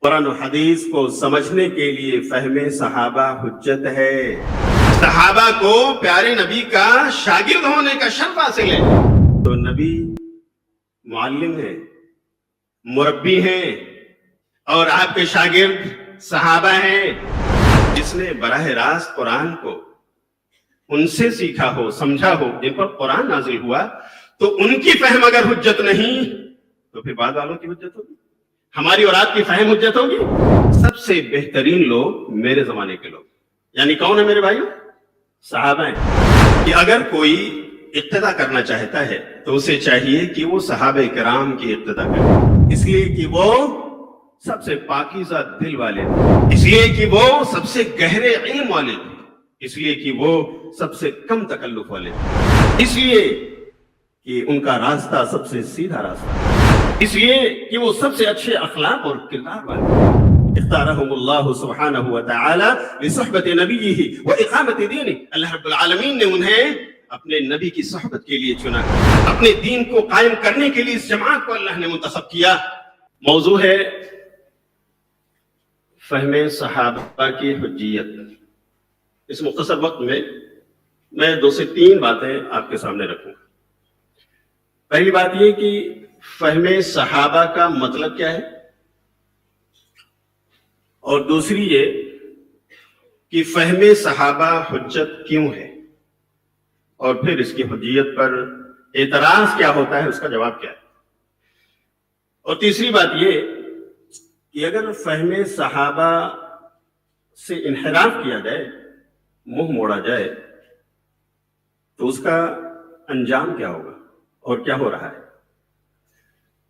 قرآن و حدیث کو سمجھنے کے لیے فہم صحابہ حجت ہے۔ صحابہ کو پیارے نبی کا شاگرد ہونے کا شرف حاصل ہے۔ تو نبی معلم ہے، مربی ہیں، اور آپ کے شاگرد صحابہ ہیں۔ جس نے براہ راست قرآن کو ان سے سیکھا ہو، سمجھا ہو، جن پر قرآن نازل ہوا، تو ان کی فہم اگر حجت نہیں تو پھر بعد والوں کی حجت ہوگی، ہماری اور آپ کی فہم حجت ہوگی۔ سب سے بہترین لوگ میرے زمانے کے لوگ، یعنی کون ہے میرے بھائیوں؟ صحابہ ہیں۔ کہ اگر کوئی اقتدا کرنا چاہتا ہے تو اسے چاہیے کہ وہ صحابہ کرام کی اقتدا کرے، اس لیے کہ وہ سب سے پاکیزہ دل والے تھے، اس لیے کہ وہ سب سے گہرے علم والے تھے، اس لیے کہ وہ سب سے کم تکلف والے تھے، اس لیے کہ ان کا راستہ سب سے سیدھا راستہ، اس لیے کہ وہ سب سے اچھے اخلاق اور کردار والے تھے۔ اختارهم اللہ سبحانہ وتعالی لصحبت نبیہ واقامت دینہ، اللہ رب العالمین نے انہیں اپنے نبی کی صحبت کے لیے چنا، اپنے دین کو قائم کرنے کے لیے اس جماعت کو اللہ نے منتخب کیا۔ موضوع ہے فہم صحابہ کی حجیت۔ اس مختصر وقت میں 2 سے 3 باتیں آپ کے سامنے رکھوں گا۔ پہلی بات یہ کہ فہم صحابہ کا مطلب کیا ہے، اور دوسری یہ کہ فہم صحابہ حجت کیوں ہے، اور پھر اس کی حجیت پر اعتراض کیا ہوتا ہے، اس کا جواب کیا ہے۔ اور تیسری بات یہ کہ اگر فہم صحابہ سے انحراف کیا جائے، منہ موڑا جائے، تو اس کا انجام کیا ہوگا اور کیا ہو رہا ہے۔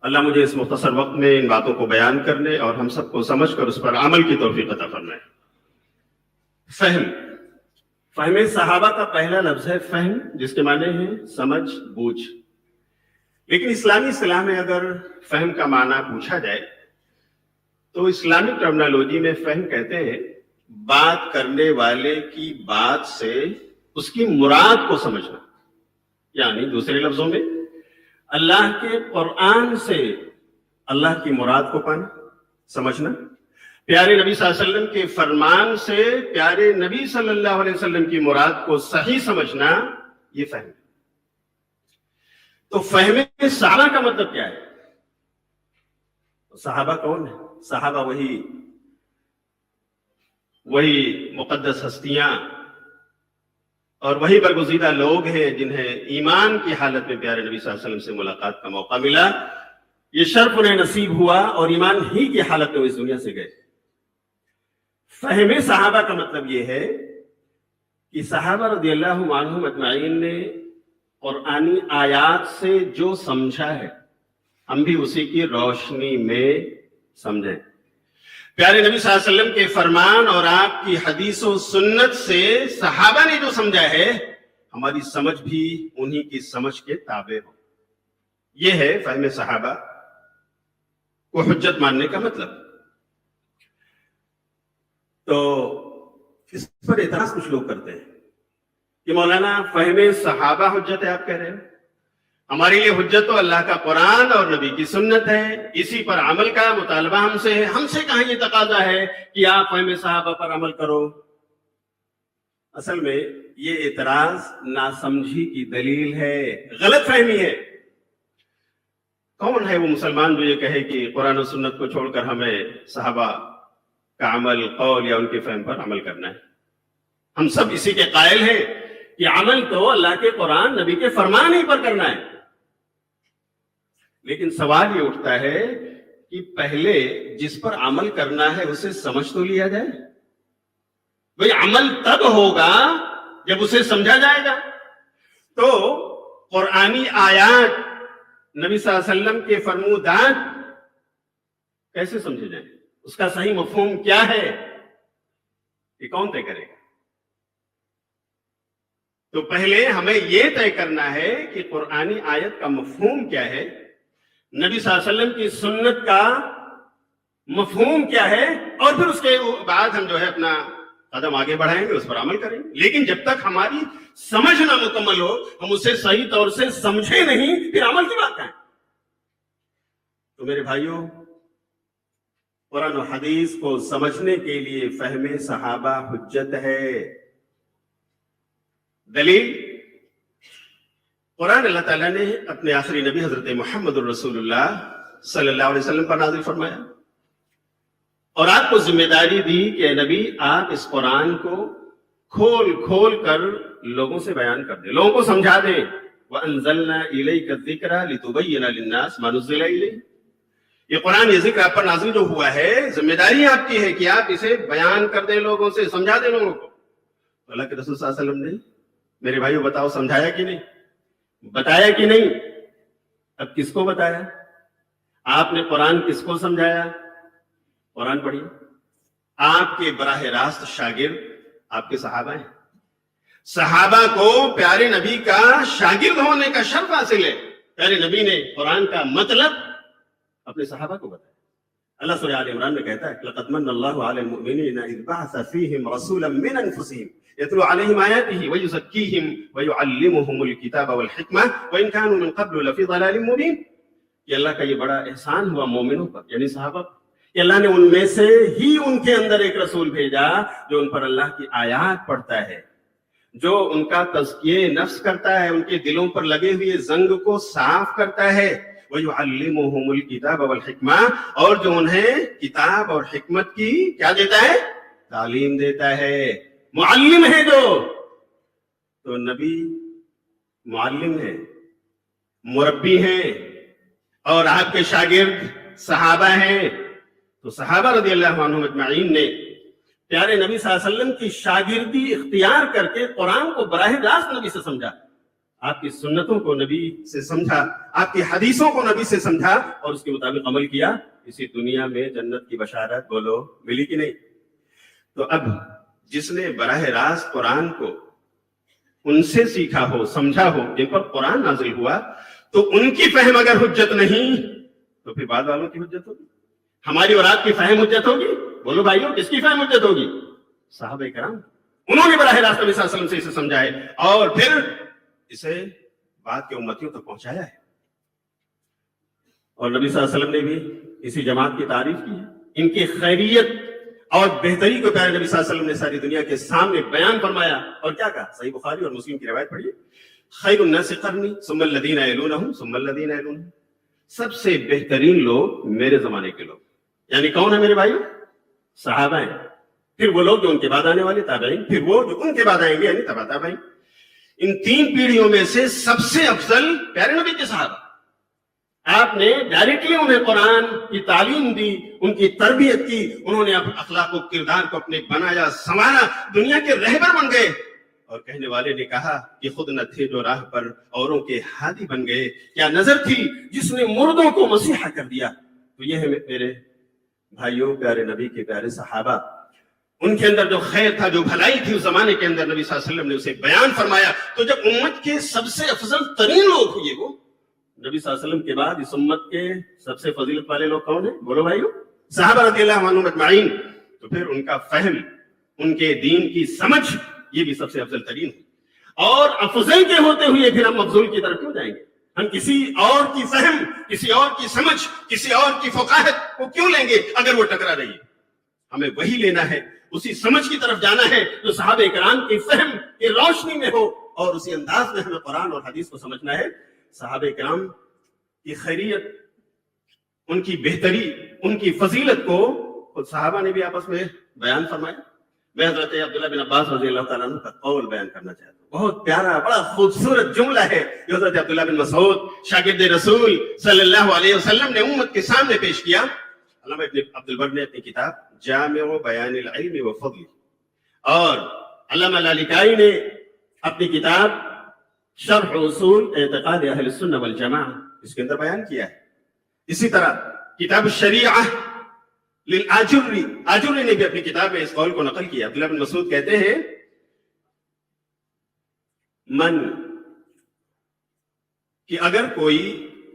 اللہ مجھے اس مختصر وقت میں ان باتوں کو بیان کرنے اور ہم سب کو سمجھ کر اس پر عمل کی توفیق عطا فرمائے۔ فہم صحابہ کا پہلا لفظ ہے فہم، جس کے معنی ہے سمجھ بوجھ۔ لیکن اسلامی اصطلاح میں اگر فہم کا معنی پوچھا جائے تو اسلامک ٹرمنالوجی میں فہم کہتے ہیں بات کرنے والے کی بات سے اس کی مراد کو سمجھنا، یعنی دوسرے لفظوں میں اللہ کے قرآن سے اللہ کی مراد کو پانا، سمجھنا، پیارے نبی صلی اللہ علیہ وسلم کے فرمان سے پیارے نبی صلی اللہ علیہ وسلم کی مراد کو صحیح سمجھنا، یہ فہم۔ تو فہم صحابہ کا مطلب کیا ہے؟ صحابہ کون ہے؟ صحابہ وہی مقدس ہستیاں اور وہی برگزیدہ لوگ ہیں جنہیں ایمان کی حالت میں پیارے نبی صلی اللہ علیہ وسلم سے ملاقات کا موقع ملا، یہ شرف انہیں نصیب ہوا اور ایمان ہی کی حالت میں وہ اس دنیا سے گئے۔ فہم صحابہ کا مطلب یہ ہے کہ صحابہ رضی اللہ عنہم اجمعین نے قرآنی آیات سے جو سمجھا ہے ہم بھی اسی کی روشنی میں سمجھیں۔ پیارے نبی صلی اللہ علیہ وسلم کے فرمان اور آپ کی حدیث و سنت سے صحابہ نے جو سمجھا ہے ہماری سمجھ بھی انہی کی سمجھ کے تابع ہو۔ یہ ہے فہم صحابہ کو حجت ماننے کا مطلب۔ تو اس پر اعتراض کچھ لوگ کرتے ہیں کہ مولانا فہم صحابہ حجت ہے، آپ کہہ رہے ہیں ہمارے لیے حجت تو اللہ کا قرآن اور نبی کی سنت ہے، اسی پر عمل کا مطالبہ ہم سے ہے، ہم سے کہاں یہ تقاضا ہے کہ آپ فہم صحابہ پر عمل کرو۔ اصل میں یہ اعتراض ناسمجھی کی دلیل ہے، غلط فہمی ہے۔ کون ہے وہ مسلمان جو یہ کہے کہ قرآن و سنت کو چھوڑ کر ہمیں صحابہ کا عمل، قول یا ان کے فہم پر عمل کرنا ہے؟ ہم سب اسی کے قائل ہیں کہ عمل تو اللہ کے قرآن نبی کے فرمان ہی پر کرنا ہے۔ لیکن سوال یہ اٹھتا ہے کہ پہلے جس پر عمل کرنا ہے اسے سمجھ تو لیا جائے۔ بھئی عمل تب ہوگا جب اسے سمجھا جائے گا۔ تو قرآنی آیات، نبی صلی اللہ علیہ وسلم کے فرمودات کیسے سمجھے جائیں؟ اس کا صحیح مفہوم کیا ہے؟ یہ کون طے کرے گا؟ تو پہلے ہمیں یہ طے کرنا ہے کہ قرآنی آیت کا مفہوم کیا ہے، نبی صلی اللہ علیہ وسلم کی سنت کا مفہوم کیا ہے، اور پھر اس کے بعد ہم جو ہے اپنا قدم آگے بڑھائیں گے، اس پر عمل کریں گے۔ لیکن جب تک ہماری سمجھ نہ مکمل ہو، ہم اسے صحیح طور سے سمجھے نہیں، پھر عمل کی بات ہے۔ تو میرے بھائیوں، قرآن و حدیث کو سمجھنے کے لیے فہم صحابہ حجت ہے. دلیل قرآن اللہ تعالیٰ نے اپنے آخری نبی حضرت محمد الرسول اللہ صلی اللہ علیہ وسلم پر نازل فرمایا اور آپ کو ذمہ داری دی کہ نبی آپ اس قرآن کو کھول کھول کر لوگوں سے بیان کر دیں, لوگوں کو سمجھا دیں. وَأَنزَلْنَا إِلَيْكَ الذِّكْرَ لِتُبَيِّنَ لِلنَّاسِ مَا نُزِّلَ إِلَيْهِمْ. یہ قرآن, یہ ذکر آپ پر نازل جو ہوا ہے, ذمہ داری آپ کی ہے کہ آپ اسے بیان کر دیں, لوگوں سے سمجھا دیں لوگوں کو. اللہ کے رسول صلی اللہ علیہ وسلم نے, میرے بھائیو بتاؤ, سمجھایا کہ نہیں, بتایا کہ نہیں؟ اب کس کو بتایا؟ آپ نے قرآن کس کو سمجھایا؟ قرآن پڑھیے. آپ کے براہ راست شاگرد آپ کے صحابہ ہیں. صحابہ کو پیارے نبی کا شاگرد ہونے کا شرف حاصل ہے. پیارے نبی نے قرآن کا مطلب اپنے صحابہ کو بتایا. اللہ سورہ آل عمران میں کہتا ہے لَقَدْ مَنَّ اللَّهُ عَلَى الْمُؤْمِنِينَ إِذْ بَعَثَ فِيهِمْ رَسُولًا مِّنْ أَنفُسِهِمْ يَتْلُو عَلَيْهِمْ آيَاتِهِ وَيُزَكِّيهِمْ وَيُعَلِّمُهُمُ الْكِتَابَ وَالْحِكْمَةَ وَإِنْ كَانُوا مِنْ قَبْلُ لَفِي ضَلَالٍ مُّبِينٍ. یہ اللہ کا یہ بڑا احسان ہوا مومنوں پر, یعنی صحابہ پر. کہ اللہ نے ان میں سے ہی ان کے اندر ایک رسول بھیجا جو ان پر اللہ کی آیات پڑھتا ہے, جو ان کا تزکیہ نفس کرتا ہے, ان کے دلوں پر لگے ہوئے زنگ کو صاف کرتا ہے. وَيُعَلِّمُهُمُ الْكِتَابَ وَالْحِكْمَةَ, اور جو انہیں کتاب اور حکمت کی کیا دیتا ہے؟ تعلیم دیتا ہے. معلم ہے جو, تو نبی معلم ہے, مربی ہیں, اور آپ کے شاگرد صحابہ ہیں. تو صحابہ رضی اللہ عنہم اجمعین نے پیارے نبی صلی اللہ علیہ وسلم کی شاگردی اختیار کر کے قرآن کو براہ راست نبی سے سمجھا, آپ کی سنتوں کو نبی سے سمجھا, آپ کی حدیثوں کو نبی سے سمجھا, اور اس کے مطابق عمل کیا. اسی دنیا میں جنت کی بشارت بولو ملی کہ نہیں؟ تو اب جس نے براہ راست قرآن کو ان سے سیکھا ہو, سمجھا ہو, جن پر قرآن نازل ہوا, تو ان کی فہم اگر حجت نہیں تو پھر بعد والوں کی حجت ہوگی. ہماری اور آپ کی فہم حجت ہوگی؟ بولو بھائیو, کس کی فہم حجت ہوگی؟ صحابہ کرام, انہوں نے براہ راست نبی صلی اللہ علیہ وسلم سے اسے سمجھائے اور پھر اسے بعد کے امتیوں تک پہنچایا ہے. اور نبی صلی اللہ علیہ وسلم نے بھی اسی جماعت کی تعریف کی ہے. ان کی خیریت اور بہتری کو پیارے نبی صلی اللہ علیہ وسلم نے ساری دنیا کے سامنے بیان فرمایا. اور کیا کہا؟ صحیح بخاری اور مسلم کی روایت پڑھیے, خیر الناس قرنی ثم الذین یلونہم ثم الذین یلونہم. سب سے بہترین لوگ میرے زمانے کے لوگ, یعنی کون ہے میرے بھائیو؟ صحابہ ہیں. پھر وہ لوگ جو ان کے بعد آنے والے تابعین, پھر وہ جو ان کے بعد آئیں گے یعنی تبع تابعین. ان تین پیڑھیوں میں سے سب سے افضل پیارے نبی کے صحابہ. آپ نے ڈائریکٹلی انہیں قرآن کی تعلیم دی, ان کی تربیت کی, انہوں نے اخلاق و کردار کو اپنے بنایا, سنوارا, دنیا کے رہبر بن گئے. اور کہنے والے نے کہا کہ خود نہ تھے جو راہ پر اوروں کے ہادی بن گئے, کیا نظر تھی جس نے مردوں کو مسیحا کر دیا. تو یہ ہے میرے بھائیوں پیارے نبی کے پیارے صحابہ. ان کے اندر جو خیر تھا, جو بھلائی تھی اس زمانے کے اندر, نبی صلی اللہ علیہ وسلم نے اسے بیان فرمایا. تو جب امت کے سب سے افضل ترین لوگ ہوئے وہ نبی صلی اللہ علیہ وسلم کے بعد اس امت کے سب سے فضیلت والے لوگ کون ہیں؟ بولو بھائیو, صحابہ رضی اللہ عنہم اجمعین. تو پھر ان کا فہم, ان کے دین کی سمجھ, یہ بھی سب سے افضل ترین ہے. اور افضل کے ہوتے ہوئے پھر ہم افضل کی طرف کیوں جائیں گے؟ ہم کسی اور کی فہم, کسی اور کی سمجھ, کسی اور کی فقاہت کو کیوں لیں گے اگر وہ ٹکرا رہی ہے؟ ہمیں وہی لینا ہے, اسی سمجھ کی طرف جانا ہے جو صحابہ کرام کی فہم کی روشنی میں ہو, اور اسی انداز میں ہمیں قرآن اور حدیث کو سمجھنا ہے. صحابہ کرام کی خیریت, ان کی بہتری, ان کی فضیلت کو خود صحابہ نے بھی آپس میں بیان فرمایا. میں حضرت عبداللہ بن عباس رضی اللہ تعالیٰ عنہ کا قول بیان کرنا چاہتا ہوں. بہت پیارا, بڑا خوبصورت جملہ ہے جو حضرت عبداللہ بن مسعود شاگرد رسول صلی اللہ علیہ وسلم نے امت کے سامنے پیش کیا. علامہ ابن عبد البر نے اپنی کتاب جامع بیان العلم و فضل, اور علامہ لالکائی نے اپنی کتاب شرح اصول اعتقاد اہل السنہ والجماعہ اس کے اندر بیان کیا ہے. اسی طرح کتاب الشریعہ للآجری, آجری نے بھی اپنی کتاب میں اس قول کو نقل کیا. عبداللہ بن مسعود کہتے ہیں من کہ اگر کوئی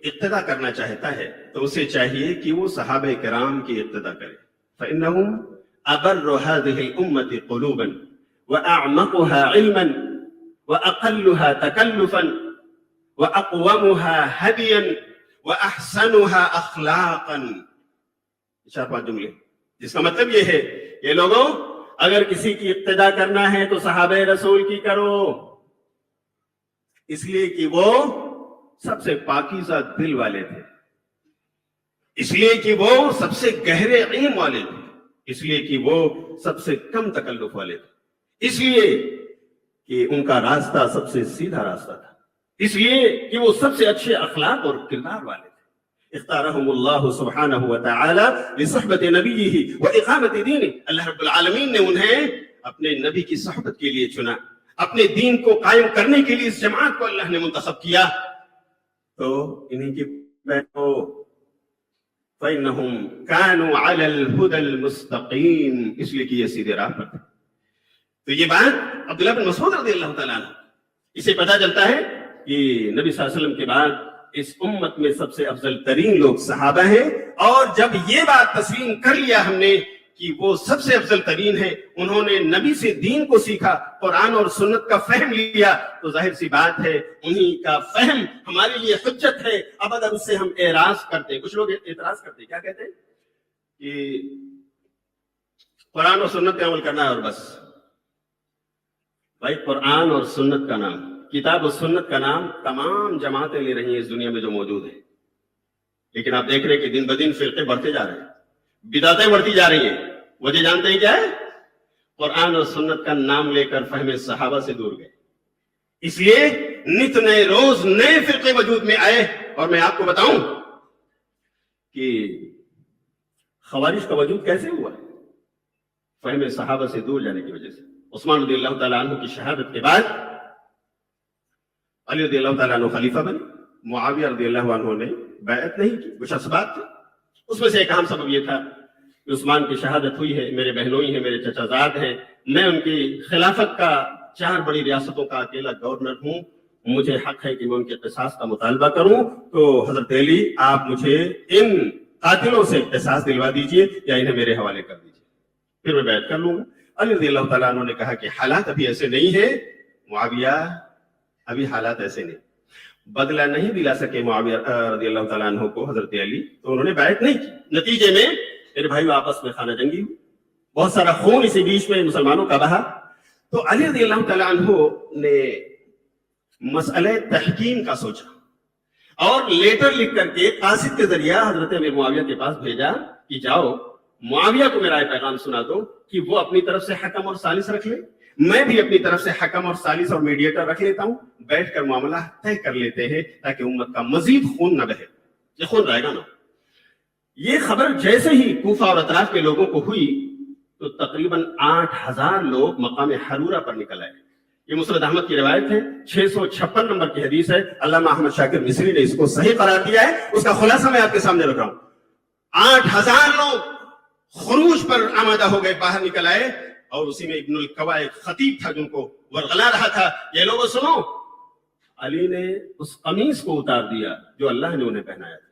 اقتدا کرنا چاہتا ہے تو اسے چاہیے کہ وہ صحابہ کرام کی اقتدا کرے. فإنهم أبر هذه الأمة قلوبا وأعمقها علما وأقلها تكلفا وأقومها هديا وأحسنها أخلاقا. 4-5 جملے. جس کا مطلب یہ ہے کہ لوگوں اگر کسی کی اقتدا کرنا ہے تو صحابہ رسول کی کرو، اس لیے کہ وہ سب سے پاکیزہ دل والے تھے، اس لیے کہ وہ سب سے گہرے علم والے تھے، اس لیے کہ وہ سب سے کم تکلف والے تھے، اس لیے کہ ان کا راستہ سب سے سیدھا راستہ تھا، اس لیے کہ وہ سب سے اچھے اخلاق اور کردار والے تھے۔ اختارهم اللہ سبحانہ وتعالی لصحبت نبیہ واقامت دینہ، اللہ رب العالمین نے انہیں اپنے نبی کی صحبت کے لیے چنا، اپنے دین کو قائم کرنے کے لیے اس جماعت کو اللہ نے منتخب کیا، تو انہیں کی پیرو فَإِنَّهُمْ كَانُوا عَلَى الْهُدَى الْمُسْتَقِيمِ، اس لیے کہ یہ سیدھے راہ پر تھے۔ تو یہ بات عبداللہ بن مسعود رضی اللہ تعالیٰ عنہ، اسے پتا چلتا ہے کہ نبی صلی اللہ علیہ وسلم کے بعد اس امت میں سب سے افضل ترین لوگ صحابہ ہیں، اور جب یہ بات تسلیم کر لیا ہم نے کہ وہ سب سے افضل ترین ہیں، انہوں نے نبی سے دین کو سیکھا، قرآن اور سنت کا فہم لیا، تو ظاہر سی بات ہے انہی کا فہم ہمارے لیے حجت ہے۔ اب اگر اس سے ہم اعراض کرتے، کچھ لوگ اعتراض کرتے، کیا کہتے ہیں کہ قرآن اور سنت پہ عمل کرنا ہے اور بس۔ بھائی قرآن اور سنت کا نام، کتاب و سنت کا نام تمام جماعتیں لے رہی ہیں اس دنیا میں جو موجود ہیں، لیکن آپ دیکھ رہے ہیں کہ دن بدن فرقے بڑھتے جا رہے ہیں، بدعتیں بڑھتی جا رہی ہیں۔ وجہ جانتے ہیں کیا ہے؟ قرآن اور سنت کا نام لے کر فہم صحابہ سے دور گئے، اس لیے نت نئے روز نئے فرقے وجود میں آئے۔ اور میں آپ کو بتاؤں کہ خوارج کا وجود کیسے ہوا؟ فہم صحابہ سے دور جانے کی وجہ سے۔ عثمان رضی اللہ تعالیٰ عنہ کی شہادت کے بعد علی رضی اللہ تعالیٰ عنہ خلیفہ بنے، معاویہ رضی اللہ عنہ نے بیعت نہیں کی، کچھ اسباب تھے، اس میں سے ایک اہم سبب یہ تھا کہ عثمان کی شہادت ہوئی ہے، میرے بہنوئی ہیں، میرے چچا زاد ہیں، میں ان کی خلافت کا 4 بڑی ریاستوں کا اکیلا گورنر ہوں، مجھے حق ہے کہ میں ان کے قصاص کا مطالبہ کروں، تو حضرت علی آپ مجھے ان قاتلوں سے قصاص دلوا دیجئے یا انہیں میرے حوالے کر دیجئے، پھر میں بیعت کر لوں گا۔ علی رضی اللہ تعالیٰ عنہ نے کہا کہ حالات ابھی ایسے نہیں ہیں معاویہ، ابھی حالات ایسے نہیں، بدلہ نہیں دلا سکے معاویہ رضی اللہ تعالیٰ عنہ کو حضرت علی، تو انہوں نے بیعت نہیں کی۔ نتیجے میں میرے بھائی آپس میں خانہ جنگی ہوئی، بہت سارا خون اسی بیچ میں مسلمانوں کا بہا۔ تو علی رضی اللہ تعالیٰ عنہ نے مسئلہ تحکیم کا سوچا اور لیٹر لکھ کر کے قاصد کے ذریعہ حضرت امیر معاویہ کے پاس بھیجا کہ جاؤ معاویہ کو میرا پیغام سنا دو کہ وہ اپنی طرف سے حکم اور ثالث رکھ لے، میں بھی اپنی طرف سے حکم اور ثالث اور میڈیٹر رکھ لیتا ہوں، بیٹھ کر معاملہ طے کر لیتے ہیں تاکہ امت کا مزید خون نہ بہے، یہ خون رہے گا نا۔ یہ خبر جیسے ہی کوفہ اور اطراف کے لوگوں کو ہوئی تو تقریباً 8000 لوگ مقام حرورہ پر نکل آئے۔ یہ مسند احمد کی روایت ہے، 656 نمبر کی حدیث ہے، علامہ احمد شاکر مصری نے اس کو صحیح قرار دیا ہے، اس کا خلاصہ میں آپ کے سامنے رکھ رہا ہوں۔ 8000 لوگ خروج پر آمادہ ہو گئے، باہر نکل آئے، اور اسی میں ابن القوا ایک خطیب تھا جن کو ورغلا رہا تھا، یہ لوگوں سنو، علی نے اس قمیص کو اتار دیا جو اللہ نے انہیں پہنایا تھا،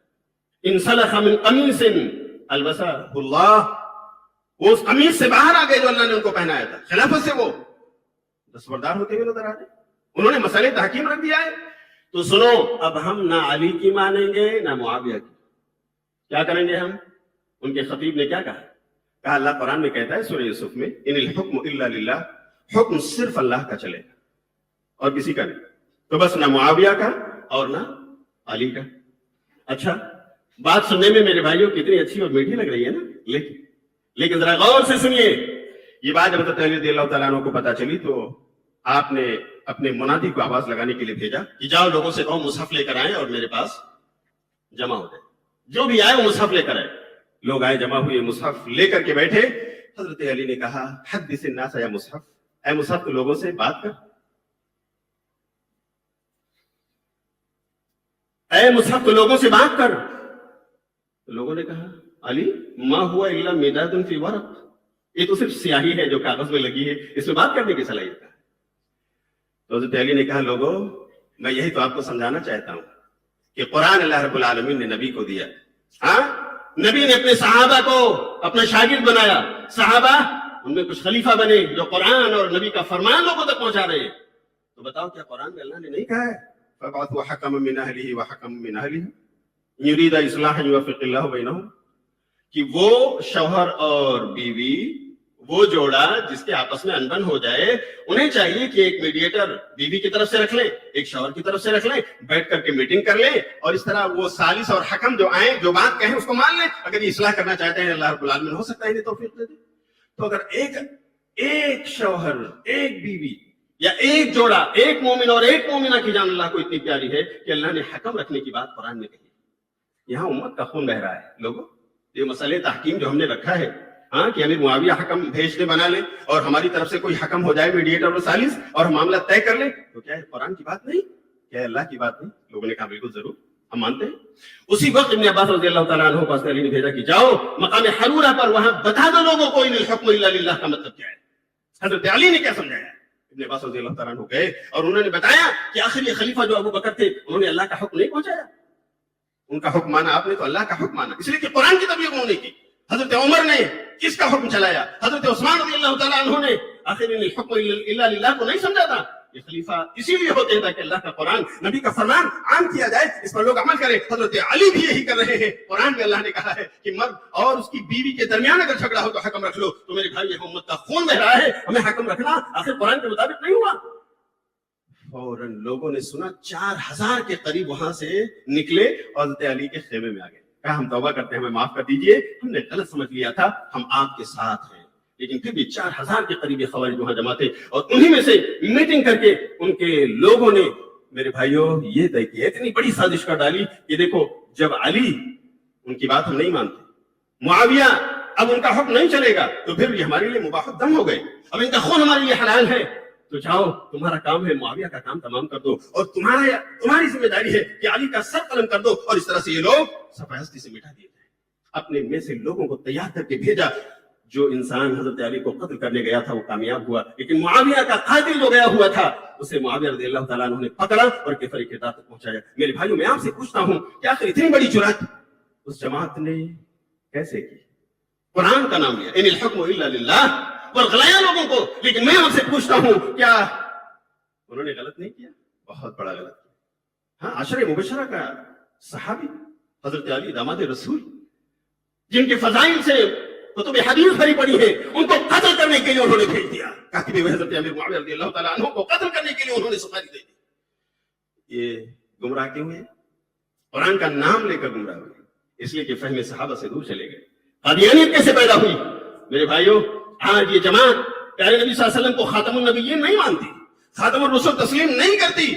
انسلخ من قمیص البسہ اللہ، وہ اس قمیص سے باہر آ گئے جو اللہ نے ان کو پہنایا تھا، خلافت سے وہ دستبردار ہوتے ہوئے نظر آ گئے، انہوں نے مسئلہ تحکیم رکھ دیا ہے۔ تو سنو، اب ہم نہ علی کی مانیں گے نہ معاویہ کی، کیا کریں گے ہم؟ ان کے خطیب نے کیا کہا؟ کہا اللہ قرآن میں کہتا ہے سورہ یوسف میں ان الحکم الا للہ، حکم صرف اللہ کا چلے گا اور کسی کا نہیں، تو بس نہ معاویہ کا اور نہ علی کا۔ اچھا بات سننے میں میرے بھائیوں کتنی اچھی اور میٹھی لگ رہی ہے نا، لیکن ذرا غور سے سنیے، یہ بات جب حضرت علی رضی اللہ تعالیٰ عنہ کو پتا چلی تو آپ نے اپنے منادی کو آواز لگانے کے لیے بھیجا کہ جاؤ لوگوں سے کہو مصحف لے کر آئیں اور میرے پاس جمع ہو جائے، جو بھی آئے وہ مصحف لے کر آئے۔ لوگ آئے، جمع ہوئے، مصحف لے کر کے بیٹھے، حضرت علی نے کہا حدث الناس یا مصحف، اے مصحف تو لوگوں سے بات کر، اے مصحف تو لوگوں سے بات کر۔ تو لوگوں نے کہا علی ما ہوا الا مداد فی ورق، یہ تو صرف سیاہی ہے جو کاغذ میں لگی ہے، اس میں بات کرنے کی صلاحیت ہے۔ تو حضرت علی نے کہا لوگوں میں یہی تو آپ کو سمجھانا چاہتا ہوں کہ قرآن اللہ رب العالمین نے نبی کو دیا، ہاں نبی نے اپنے صحابہ کو اپنا شاگرد بنایا، صحابہ ان میں کچھ خلیفہ بنے جو قرآن اور نبی کا فرمان لوگوں تک پہنچا رہے ہیں۔ تو بتاؤ کیا قرآن میں اللہ نے نہیں کہا ہے فَبَعَثُوا حَكَمًا مِّنْ أَهْلِهِ وَحَكَمًا مِّنْ أَهْلِهَا إِنْ يُرِيدَا إِصْلَاحًا يُوَفِّقِ اللَّهُ بَيْنَهُمْ، کہ وہ شوہر اور بیوی، وہ جوڑا جس کے آپس میں انبن ہو جائے، انہیں چاہیے کہ ایک میڈیٹر بیوی کی طرف سے رکھ لیں، ایک شوہر کی طرف سے رکھ لیں، بیٹھ کر کے میٹنگ کر لیں، اور اس طرح وہ ثالث اور حکم جو آئیں، جو بات کہیں اس کو مان لیں. اگر یہ اصلاح کرنا چاہتے ہیں اللہ رب العالمین ہو سکتا ہے انہیں توفیق دے دے. تو اگر ایک شوہر، ایک بیوی، یا ایک جوڑا، ایک مومن اور ایک مومنہ کی جان اللہ کو اتنی پیاری ہے کہ اللہ نے حکم رکھنے کی بات قرآن میں کہی. یہاں امت کا خون بہ رہا ہے لوگوں. یہ مسئلہ تحکیم جو ہم نے رکھا ہے، کہ امیر معاویہ حکم بھیج دے، بنا لیں، اور ہماری طرف سے کوئی حکم ہو جائے میڈیٹر اور ثالث، اور ہم معاملہ طے کر لیں، تو کیا ہے قرآن کی بات نہیں؟ کیا ہے اللہ کی بات نہیں؟ لوگوں نے کہا بالکل ضرور ہم مانتے ہیں. اسی وقت ابن عباس رضی اللہ تعالیٰ عنہ کو علی نے بھیجا کہ جاؤ مقام حرورہ پر، وہاں بتا دو لوگوں کو ان الحکم الا للہ کا مطلب کیا ہے. حضرت علی نے کیا سمجھایا؟ ابن عباس رضی اللہ تعالیٰ عنہ گئے اور انہوں نے بتایا کہ آخر یہ خلیفہ جو ابو بکر تھے، انہوں نے اللہ کا حکم نہیں پہنچایا. ان کا حکم مانا آپ نے تو اللہ کا حکم مانا، اس لیے کہ قرآن کی تبلیغ انہوں نے کی. حضرت عمر نے کس کا حکم چلایا؟ حضرت عثمان رضی اللہ تعالیٰ عنہ نے آخر ان الحکم الا للہ کو نہیں سمجھا تھا. یہ خلیفہ اسی لیے ہوتے ہیں تاکہ اللہ کا قرآن، نبی کا فرمان عام کیا جائے، اس پر لوگ عمل کریں. حضرت علی بھی یہی کر رہے ہیں. قرآن میں اللہ نے کہا ہے کہ مرد اور اس کی بیوی کے درمیان اگر جھگڑا ہو تو حکم رکھ لو. تو میرے بھائی یہ امت کا خون بہ رہا ہے، ہمیں حکم رکھنا آخر قرآن کے مطابق نہیں ہوا. فوراً لوگوں نے سنا 4000 کے قریب وہاں سے نکلے اور حضرت علی کے خیمے میں آ گئے. کہا ہم توبہ کرتے ہیں، ہمیں معاف کر دیجئے، ہم نے غلط سمجھ لیا تھا، ہم آپ کے ساتھ ہیں. لیکن پھر بھی 4000 کے قریب خوارج وہاں جمع تھے، اور انہی میں سے میٹنگ کر کے ان کے لوگوں نے میرے بھائیوں یہ طے کیا، اتنی بڑی سازش کر ڈالی کہ دیکھو جب علی ان کی بات ہم نہیں مانتے، معاویہ اب ان کا حکم نہیں چلے گا، تو پھر یہ ہمارے لیے مباح الدم ہو گئے، اب ان کا خون ہمارے لیے حلال ہے. تو جاؤ تمہارا کام ہے معاویہ کا کام تمام کر دو، اور تمہاری ذمہ داری ہے کہ علی کا سر قلم کر دو، اور اس طرح سے یہ لوگ صفحہ ہستی سے مٹا دیے جائیں. اپنے میں سے لوگوں کو تیار کر کے بھیجا. جو انسان حضرت علی کو قتل کرنے گیا تھا وہ کامیاب ہوا، لیکن معاویہ کا قاتل جو گیا ہوا تھا اسے معاویہ رضی اللہ تعالیٰ عنہ نے پکڑا اور کفر کردار تک پہنچایا. میرے بھائیوں میں آپ سے پوچھتا ہوں کہ آخر اتنی بڑی جرأت اس جماعت نے کیسے کی؟ قرآن کا نام لیا، ان الحکم الا للہ، ورغلایا لوگوں کو. لیکن میں آپ سے پوچھتا ہوں کیا انہوں نے غلط نہیں کیا؟ بہت بڑا غلط کیا. ہاں، عشرہ مبشرہ کا صحابی حضرت علی داماد رسول، جن کے فضائل سے کتب حدیث بھری پڑی ہے، ان کو قتل کرنے کے لیے انہوں نے بھیج دیا. کاتب حضرت امیر معاویہ رضی اللہ تعالیٰ عنہ کو قتل کرنے کے لیے انہوں نے سفاری دے دی. یہ گمراہ کیوں ہوئے؟ قرآن کا نام لے کر گمراہ ہوئے، اس لیے کہ فہم صحابہ سے دور چلے گئے. قادیانیت کیسے پیدا ہوئی؟ میرے بھائیوں، آج یہ جماعت پیارے نبی صلی اللہ علیہ وسلم کو خاتم النبیین نہیں مانتی، خاتم الرسل تسلیم نہیں کرتی،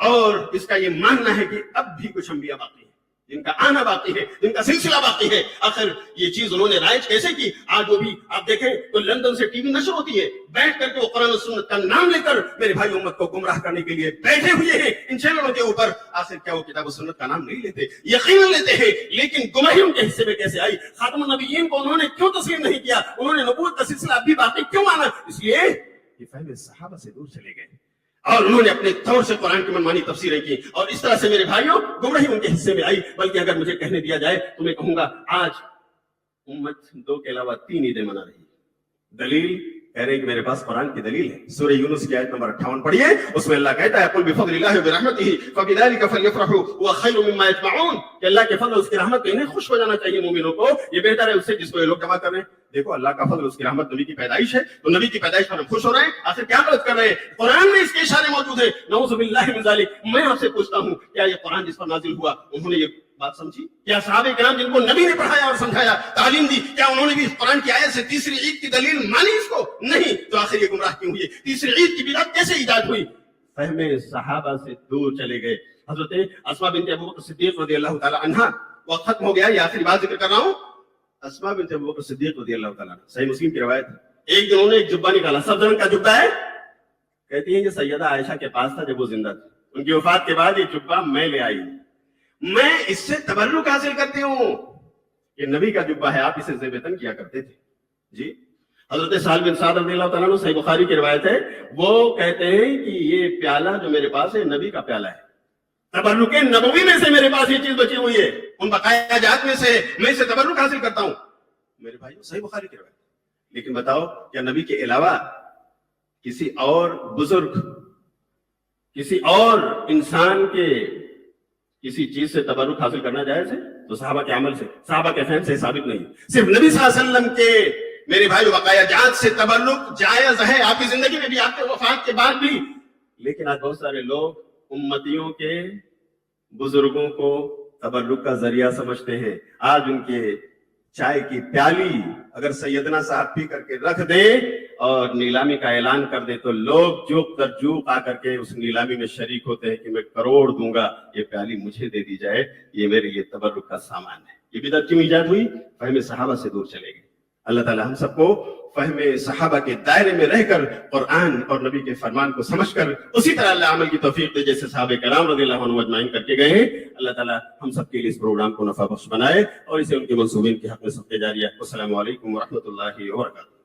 اور اس کا یہ ماننا ہے کہ اب بھی کچھ انبیاء باقی ہیں، جن کا آنا باقی ہے، جن کا سلسلہ باقی ہے. آخر یہ چیز انہوں نے رائج کیسے کی؟ آج وہ بھی آپ دیکھیں تو لندن سے ٹی وی نشر ہوتی ہے، بیٹھ کر کے وہ قرآن و سنت کا نام لے کر میرے بھائی امت کو گمراہ کرنے کے لیے بیٹھے ہوئے ہیں ان چینلوں کے اوپر. آخر کیا وہ کتاب و سنت کا نام نہیں لیتے؟ یقیناً لیتے ہیں، لیکن گمراہی ان کے حصے میں کیسے آئی؟ خاتم النبیین کو انہوں نے کیوں تسلیم نہیں کیا؟ انہوں نے نبوت کا سلسلہ اب بھی باقی کیوں مانا؟ اس لیے یہ فہم صحابہ سے دور چلے گئے اور انہوں نے اپنے طور سے قرآن کی منمانی تفسیریں کی، اور اس طرح سے میرے بھائیوں گمراہی ان کے حصے میں آئی. بلکہ اگر مجھے کہنے دیا جائے تو میں کہوں گا آج امت 2 کے علاوہ 3 عیدیں منا رہی ہے. دلیل کہہ رہے ہیں کہ میرے پاس قرآن کی دلیل ہے. سورہ یونس کی آیت نمبر 58 پڑھیے، اس میں اللہ کہتا ہے قل بفضل اللہ وبرحمتہ فبذلک فلیفرحوا هو خیر مما یجمعون، کہ اللہ کے فضل اور اس کی رحمت پہ انہیں خوش ہو جانا چاہیے مومنوں کو، یہ بہتر ہے اس سے جس کو یہ لوگ جمع کر رہے ہیں. دیکھو اللہ کا فضل اس کی رحمت نبی کی پیدائش ہے، تو نبی کی پیدائش پر ہم خوش ہو رہے ہیں. آخر کیا غلط کر رہے ہیں؟ قرآن میں اس کے اشارے موجود ہیں. نعوذ باللہ من ذالک. میں آپ سے پوچھتا ہوں کیا یہ قرآن جس پر نازل ہوا انہوں نے یہ بات سمجھی؟ کیا صحابہ کرام جن کو نبی نے پڑھایا اور سمجھایا، تعلیم دی، کیا انہوں نے بھی قرآن کی آیت سے تیسری عید کی دلیل مانی اس کو؟ نہیں. تو آخر یہ گمراہ کیوں ہوئی؟ تیسری عید کی بدعت کیسے ایجاد ہوئی؟ فہم صحابہ سے دور چلے گئے. حضرت اسماء بنت ابو بکر صدیق رضی اللہ تعالی عنہا، وقت ختم ہو گیا، یہ آخری بات ذکر کر رہا ہوں. اسماء بنت ابو بکر صدیق رضی اللہ تعالی عنہ، صحیح مسلم کی روایت، ایک دن انہوں نے ایک جبہ نکالا، سبز رنگ کا جبہ ہے. کہتی ہیں کہ سیدہ عائشہ کے پاس تھا جب وہ زندہ تھی، ان کی وفات کے بعد یہ جبہ میں لے آئی، میں اس سے تبرک حاصل کرتی ہوں. یہ نبی کا جبہ ہے، آپ اسے زیب وطن کیا کرتے تھے. جی حضرت سہل بن سعد رضی اللہ تعالیٰ عنہ، صحیح بخاری کی روایت ہے، وہ کہتے ہیں کہ یہ پیالہ جو میرے پاس ہے نبی کا پیالہ ہے، تبرک نبوی میں سے میرے پاس یہ چیز بچی ہوئی ہے، ان بقایا جات میں سے میں اسے تبرک حاصل کرتا ہوں. میرے بھائیو صحیح بخاری کی روایت. لیکن بتاؤ کیا نبی کے علاوہ کسی اور بزرگ، کسی اور انسان کے کسی چیز سے تبرک حاصل کرنا جائز ہے؟ تو صحابہ کے عمل سے، صحابہ کے فہم سے ثابت نہیں. صرف نبی صلی اللہ علیہ وسلم کے میرے بھائی بقایا جات سے تبرک جائز ہے، آپ کی زندگی میں بھی، آپ کے وفات کے بعد بھی. لیکن آج بہت سارے لوگ امتیوں کے بزرگوں کو تبرک کا ذریعہ سمجھتے ہیں. آج ان کے چائے کی پیالی اگر سیدنا صاحب پی کر کے رکھ دے اور نیلامی کا اعلان کر دے تو لوگ جوک در جوک آ کر کے اس نیلامی میں شریک ہوتے ہیں کہ میں کروڑ دوں گا، یہ پیالی مجھے دے دی جائے، یہ میرے لیے تبرک کا سامان ہے. یہ بدعت کیوں ایجاد ہوئی؟ فہم صحابہ سے دور چلے گئے. اللہ تعالی ہم سب کو فہم صحابہ کے دائرے میں رہ کر قرآن اور نبی کے فرمان کو سمجھ کر اسی طرح اللہ عمل کی توفیق دے جیسے صحابہ کرام رضی اللہ عنہم اجمعین کر کے گئے ہیں. اللہ تعالی ہم سب کے لیے اس پروگرام کو نفع بخش بنائے اور اسے ان کے منصوبین کے حق میں صدقہ جاریہ. السلام علیکم ورحمۃ اللہ وبرکاتہ.